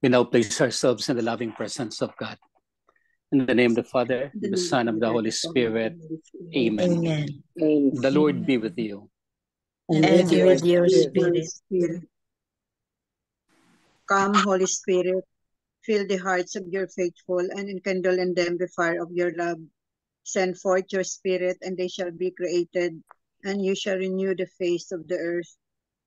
We now place ourselves in the loving presence of God. In the name of the Father, the Son, and the Holy Spirit. Amen. Amen. The Lord be with you. And with your spirit. Come, Holy Spirit, fill the hearts of your faithful and enkindle in them the fire of your love. Send forth your Spirit, and they shall be created, and you shall renew the face of the earth.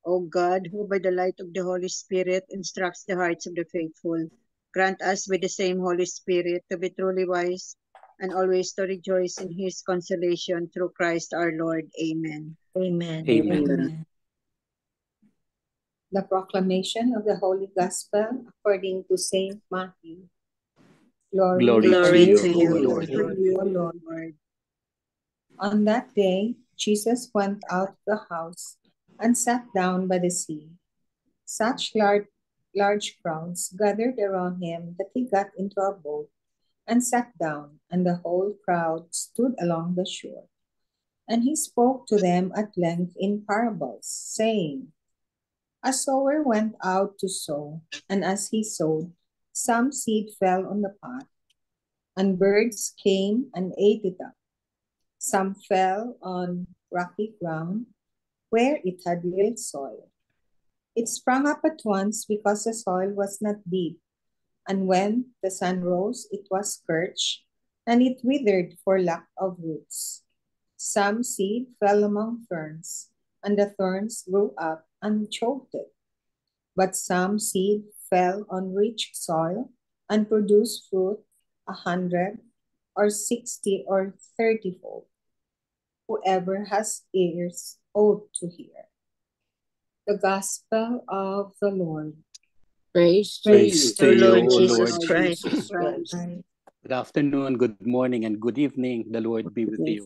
O God, who by the light of the Holy Spirit instructs the hearts of the faithful, grant us with the same Holy Spirit to be truly wise and always to rejoice in his consolation through Christ our Lord. Amen. Amen. Amen. The proclamation of the Holy Gospel according to Saint Matthew. Glory to you, Lord. O Lord. On that day, Jesus went out of the house and sat down by the sea. Such large crowds gathered around him that he got into a boat and sat down, and the whole crowd stood along the shore. And he spoke to them at length in parables, saying, A sower went out to sow, and as he sowed, some seed fell on the path, and birds came and ate it up. Some fell on rocky ground, where it had little soil. It sprang up at once because the soil was not deep, and when the sun rose, it was scorched, and it withered for lack of roots. Some seed fell among thorns, and the thorns grew up and choked it. But some seed fell on rich soil and produced fruit 100 or 60 or 30-fold. Whoever has ears ought to hear. The Gospel of the Lord. Praise to you, Lord O Jesus Lord Christ. Jesus Christ. Good afternoon, good morning, and good evening. The Lord be with you.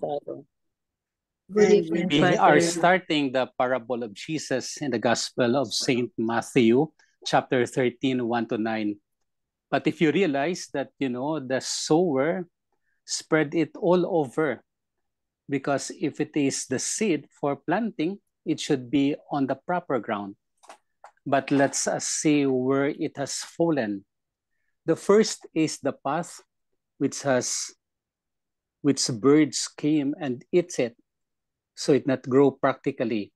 Good evening, We Father. are starting the parable of Jesus in the Gospel of Saint Matthew, chapter 13, 1 to 9. But if you realize that, the sower spread it all over, because if it is the seed for planting, it should be on the proper ground. But let's see where it has fallen. The first is the path, which birds came and eats it, so it not grow practically.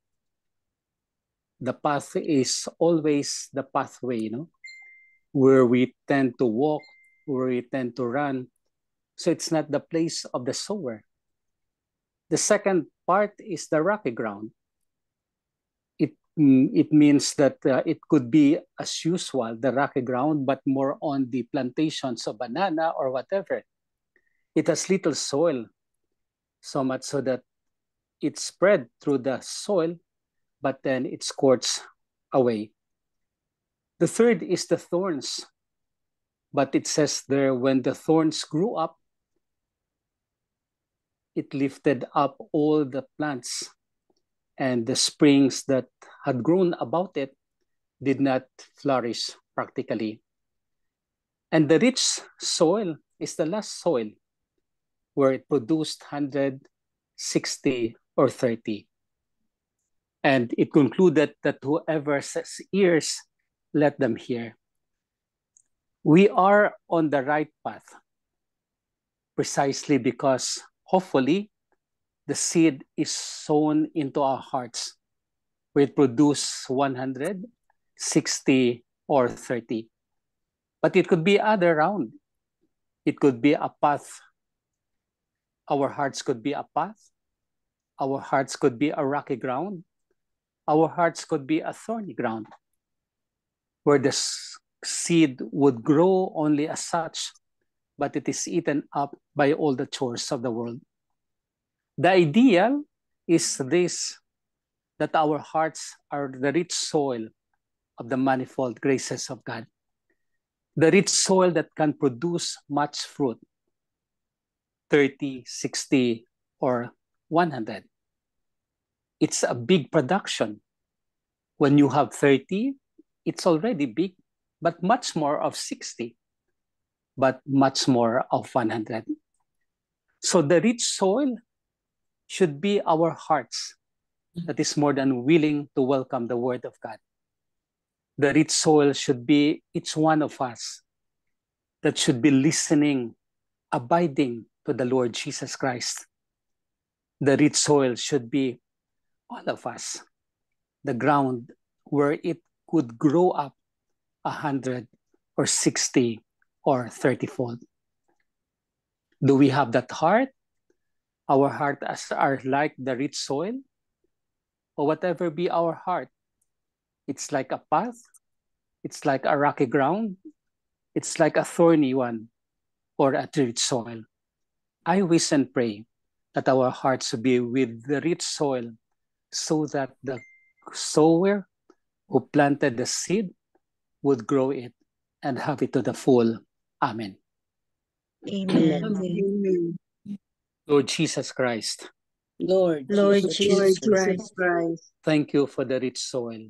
The path is always the pathway, where we tend to walk, where we tend to run. So it's not the place of the sower. The second part is the rocky ground. It means that it could be, as usual, the rocky ground, but more on the plantations of banana or whatever. It has little soil, so much so that it spread through the soil, but then it scorches away. The third is the thorns. But it says there, when the thorns grew up, it lifted up all the plants, and the springs that had grown about it did not flourish practically. And the rich soil is the last soil, where it produced 100, 60, or 30. And it concluded that whoever has ears, let them hear. We are on the right path, precisely because hopefully the seed is sown into our hearts, where it produces 100, 60, or 30. But it could be other round. It could be a path. Our hearts could be a path. Our hearts could be a rocky ground. Our hearts could be a thorny ground, where the seed would grow only as such, but it is eaten up by all the chores of the world. The ideal is this, that our hearts are the rich soil of the manifold graces of God. The rich soil that can produce much fruit, 30, 60, or 100. It's a big production. When you have 30, it's already big, but much more of 60, but much more of 100. So the rich soil should be our hearts that is more than willing to welcome the Word of God. The rich soil should be each one of us that should be listening, abiding to the Lord Jesus Christ. The rich soil should be all of us, the ground where it could grow up 100 or 60 or 30-fold. Do we have that heart? Our heart are like the rich soil? Or whatever be our heart, it's like a path, it's like a rocky ground, it's like a thorny one, or a rich soil. I wish and pray that our hearts will be with the rich soil, so that the sower who planted the seed would grow it and have it to the full. Amen. Amen. Amen. Lord Jesus Christ, Lord Lord Jesus Jesus Christ, Christ, thank you for the rich soil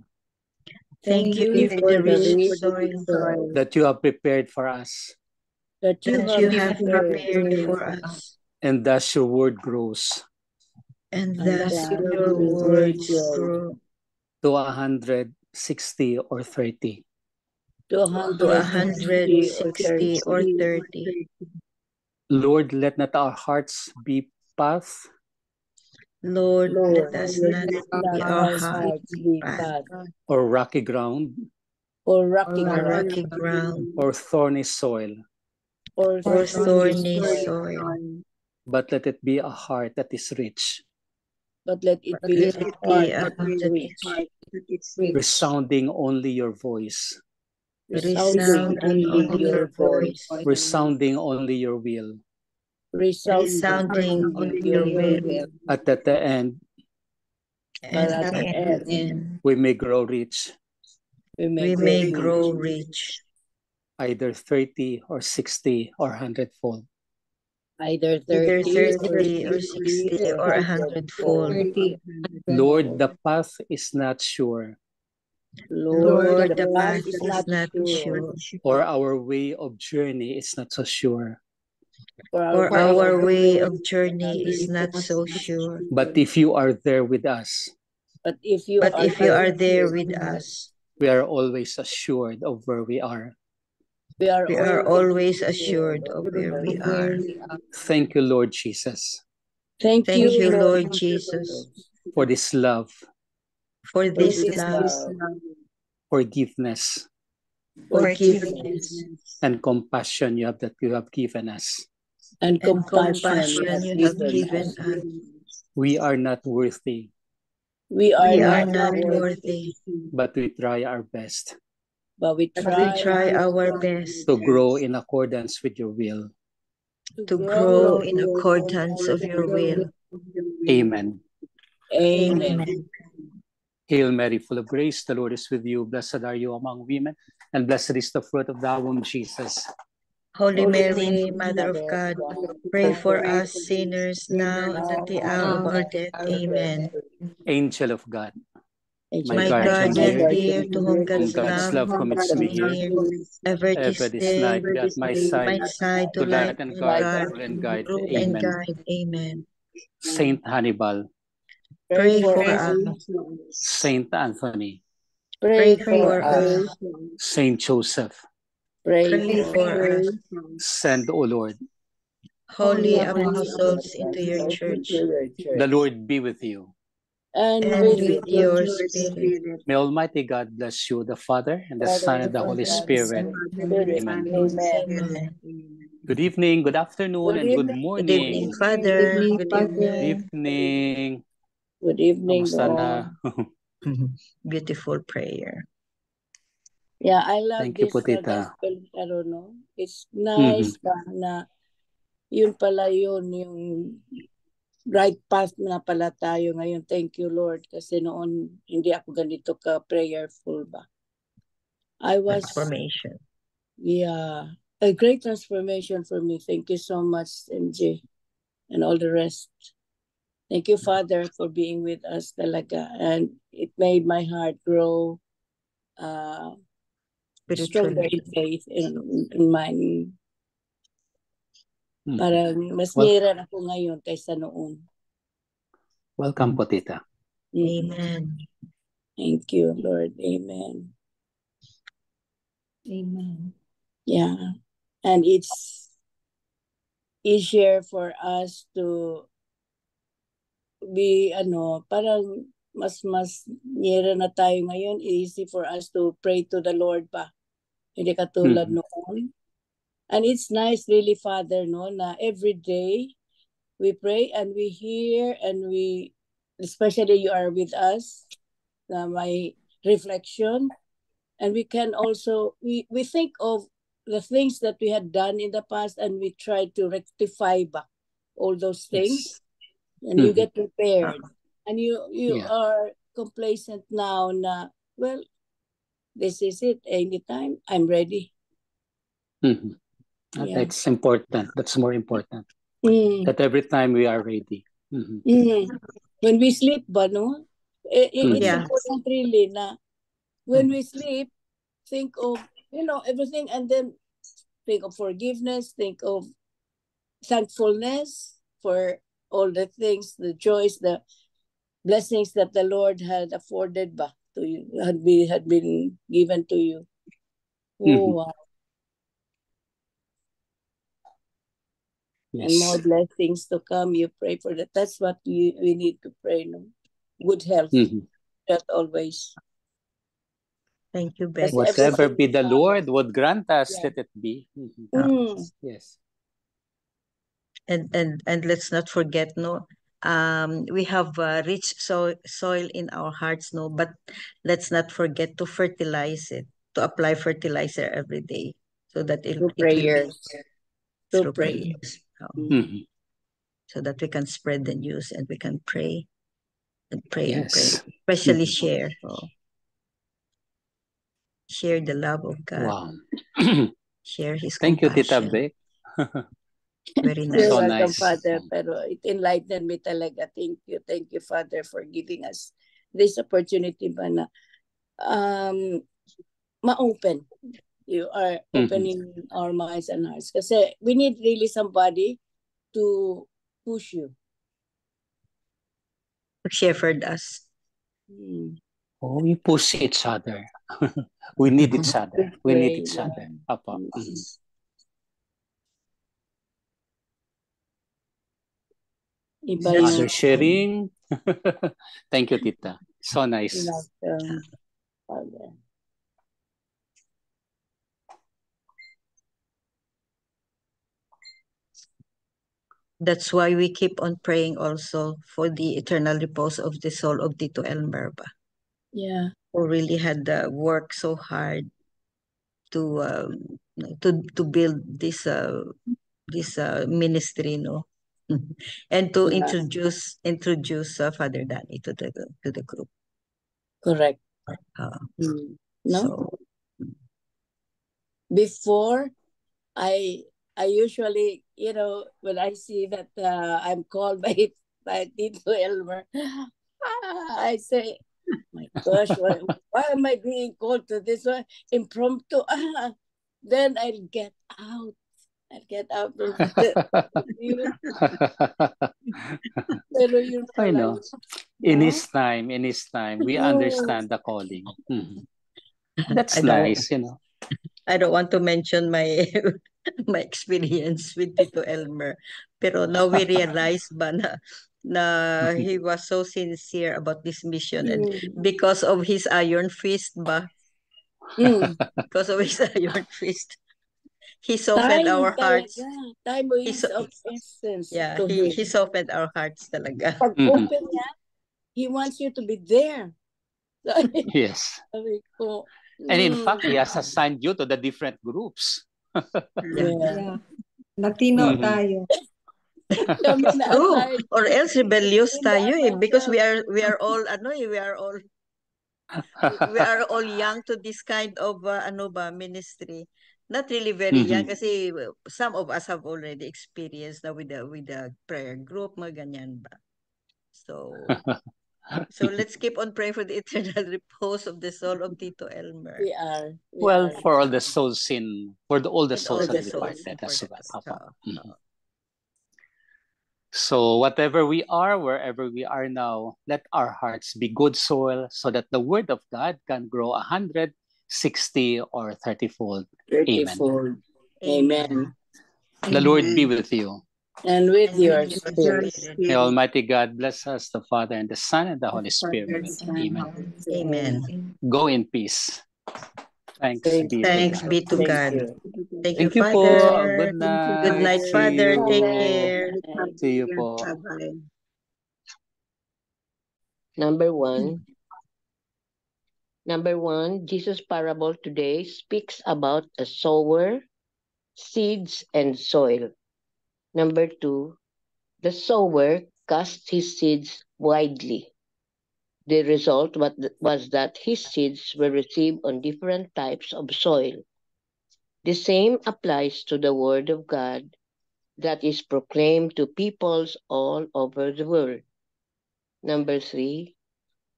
thank you thank for you the for rich the soil soil that you have prepared for us, that you that have you have prepared for us, and thus your word grows and and thus that your your words words grow to 160 or 30. to to 160 or 160 or 30. 30. Lord, let not our hearts be paths Lord, Lord, let us let not not be our our hearts hearts be path bad or rocky ground or or rocky rocky ground ground or thorny soil, or or thorny thorny soil, soil. but let it be a heart that is rich, but let it But be let a it heart be a that is heart rich, that is rich, resounding only your voice, resounding only your voice, resounding only your will, resounding resounding only your your will. will. at the end But at the And end, we may grow rich, we we may may grow grow rich, either 30 or 60 or 100-fold. either either 30 or 30 or 60 60 or 100-fold. 30. Lord, the path is not sure, Lord, Lord, the the path path is is not not sure, or our way of journey is not so sure. for for our our way way of journey is is not so not sure. But if you are there with us, But if you But are if you there, are there with us, we are always assured of where we are. we are we are always always assured of where we are. Thank you, Lord Jesus, Thank Thank you, you, Lord Lord Jesus, for this love, for for this this love, love, forgiveness, forgiveness, and compassion that you have given us. and and compassion you compassion have you have given given us. us. We are not worthy, We are We are not not worthy, worthy, but we try our best but we but we try try our best to grow in accordance with your will. to grow grow in in accordance of your will. Amen. Amen. Amen. Hail Mary, full of grace, the Lord is with you. Blessed are you among women, and blessed is the fruit of thy womb, Jesus. Holy Holy Mary, Mary, Mother of God, pray pray for for us sinners now and at the hour of our death. Amen. Angel of God, Angel My of God, guardian dear, to whom whom God's God's love love commits commits me me here, near, ever ever this this day, night be at my my side, side to to light light and and guard, guard, rule and guide. rule and Amen. guide. Amen. Saint Hannibal, pray Pray for for us. us. Saint Anthony, Pray Pray for for us. us. Saint Joseph, Pray Pray for for us. us. send, O Lord. Holy apostles into your church, The Lord be with you. And and with with your your spirit. May Almighty God bless you, the Father, and the Son, Father, and the Holy Son, Spirit. and Spirit. Amen. Amen. Good evening, good afternoon, Good and good evening. Good evening, morning. Father. Good Good evening. evening. Good evening, Kamusta na? all. Beautiful prayer. Yeah, I love Thank you this po, Tita. gospel, no? It's Mhm. nice pa na yun pala yun, yung right path na pala tayo ngayon. Thank you, Lord. Kasi noon, hindi ako ganito ka-prayerful ba. I was, Transformation. yeah, a great transformation for me. Thank you so much, MJ, and all the rest. Thank you, Father, for being with us talaga. And it made my heart grow stronger in faith in mine. Parang mas Well- niran ako ngayon kaysa noon. Welcome po, Tita. Amen. Thank you, Lord. Amen. Amen. Yeah. And it's easier for us to be, parang mas nearer na tayo ngayon. Easy for us to pray to the Lord pa. Hindi katulad noon. And it's nice really, Father, no, na every day we pray and we hear and we, especially you are with us, my reflection, and we can also, we think of the things that we had done in the past and we try to rectify back all those things. Yes. And you get prepared. And you Yeah. are complacent now na, well, this is it. Anytime, I'm ready. Yeah. That's important. That's more important. Mm. That every time we are ready. When we sleep ba, no? It's Yeah. important really na when we sleep, think of, everything, and then think of forgiveness, think of thankfulness for all the things, the joys, the blessings that the Lord had afforded ba to you, had been given to you. Oh, wow. Yes. And more blessings to come. You pray for that. That's what we need to pray. No? Good health. That always. Thank you, That's Becky. Whatever everything be the Father. Lord would grant us, Yeah. let it be. Yes. And let's not forget, no, we have rich soil in our hearts, no, but let's not forget to fertilize it, to apply fertilizer every day, so that it will be Prayers. through prayers, so that we can spread the news and we can pray and pray and pray, Yes. especially share the love of God, Wow. share His Thank you, Tita compassion. Beck. Very You're nice. So welcome, nice. Father. Pero it enlightened me talaga. Thank you, Father, for giving us this opportunity ba na ma-open. You are opening our minds and hearts. Kasi we need really somebody to push you. Shepherd us. Oh, we push each other. We need each other. We need each Pray, other. Apa. Iba Other yung sharing. Thank you, Tita. So nice. Father. That's why we keep on praying also for the eternal repose of the soul of Tito Elmer ba, Yeah. who really had worked so hard to build this ministry, no, and to Yeah. introduce Father Danny to the group. Correct. No? So Before, I usually, when I see that I'm called by Tito Elmer, I say, my gosh, why am I being called to this one? Impromptu. Then I'll get out. I'll get out of you. Pero yun I pala know. In His time, we understand the calling. That's nice, I don't want to mention my my experience with Tito Elmer, pero now we realize ba na he was so sincere about this mission, and because of his iron fist ba, because of his iron fist, he softened our hearts. Time is of essence. Yeah, to him. he softened our hearts talaga. Pag open niya, he wants you to be there. Yes. And in fact, He has assigned you to the different groups. Yeah. Latino tayo. Kami na True. aside. Or else rebellious Linda tayo and because myself. we are all we are all young to this kind of ministry. Not really very young kasi some of us have already experienced na with the prayer group, mga ganyan ba. So let's keep on praying for the eternal repose of the soul of Tito Elmer. We are. For all the souls all the And souls all that the souls departed as well. departed. So whatever we are, wherever we are now, let our hearts be good soil so that the word of God can grow 100, 60, or 30-fold. Amen. 30-fold. Amen. The Lord be Amen. with you. And with And with your your With your spirit. spirit. May spirit, Almighty God bless us, the Father, and the Son, and the Holy Father, Spirit. Son, Amen. Holy Spirit. Amen. Go in peace. Thanks Thank be to Thanks God. be to Thank God. you. Thank you, Thank you po. Father. Good Thank you, Good night. night, See Father. you. Take Bye. care. See you po. Bye-bye. Number one, Jesus' parable today speaks about a sower, seeds, and soil. Number 2, the sower cast his seeds widely. The result was that his seeds were received on different types of soil. The same applies to the Word of God that is proclaimed to peoples all over the world. Number 3,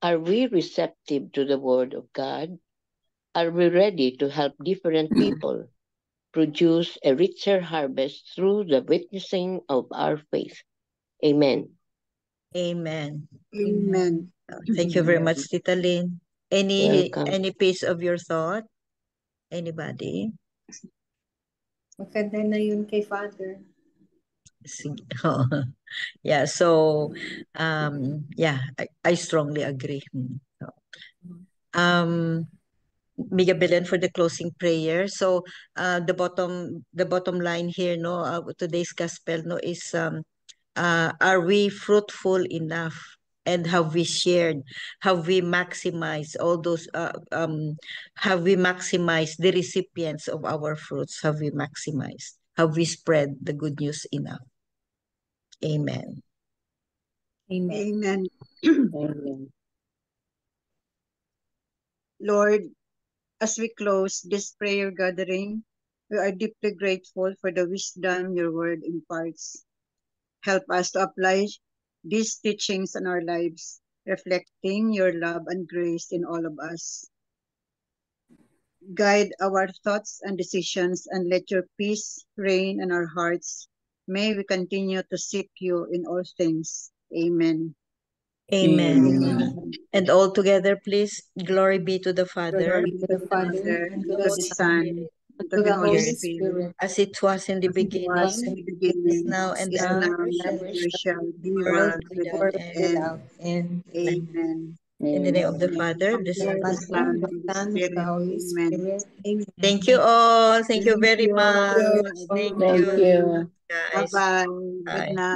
are we receptive to the Word of God? Are we ready to help different people produce a richer harvest through the witnessing of our faith? Amen. Amen. Amen. Thank you very much, Tita Lynn. Any Welcome. piece of your thought? Anybody? Maganda na yun kay Father. Sige. Yeah, so yeah, I strongly agree. So, Mega Belen for the closing prayer. So the bottom line here, no, today's gospel, no, is are we fruitful enough? And have we shared? Have we maximized all those? Have we maximized the recipients of our fruits? Have we maximized? Have we spread the good news enough? Amen. Amen. Amen. Amen. Lord, as we close this prayer gathering, we are deeply grateful for the wisdom your word imparts. Help us to apply these teachings in our lives, reflecting your love and grace in all of us. Guide our thoughts and decisions, and let your peace reign in our hearts. May we continue to seek you in all things. Amen. Amen. Amen. And all together, please, glory be to the Father, Glory to the Father, and To to the the Son, Son, and to to the the Holy Holy Spirit, Spirit, as it was in the as it was beginning, in the is beginning, now, and is now, now, ever and shall ever shall be, world world without without world end. end. without end. Amen. In the name of the Amen. Father, the Son, Father, the Father, Son, the and the Son, of the Spirit. Holy Amen. Spirit. Amen. thank you all. Thank you Thank very you. much. Thank Thank you, you. Bye guys. bye. Good Bye. night.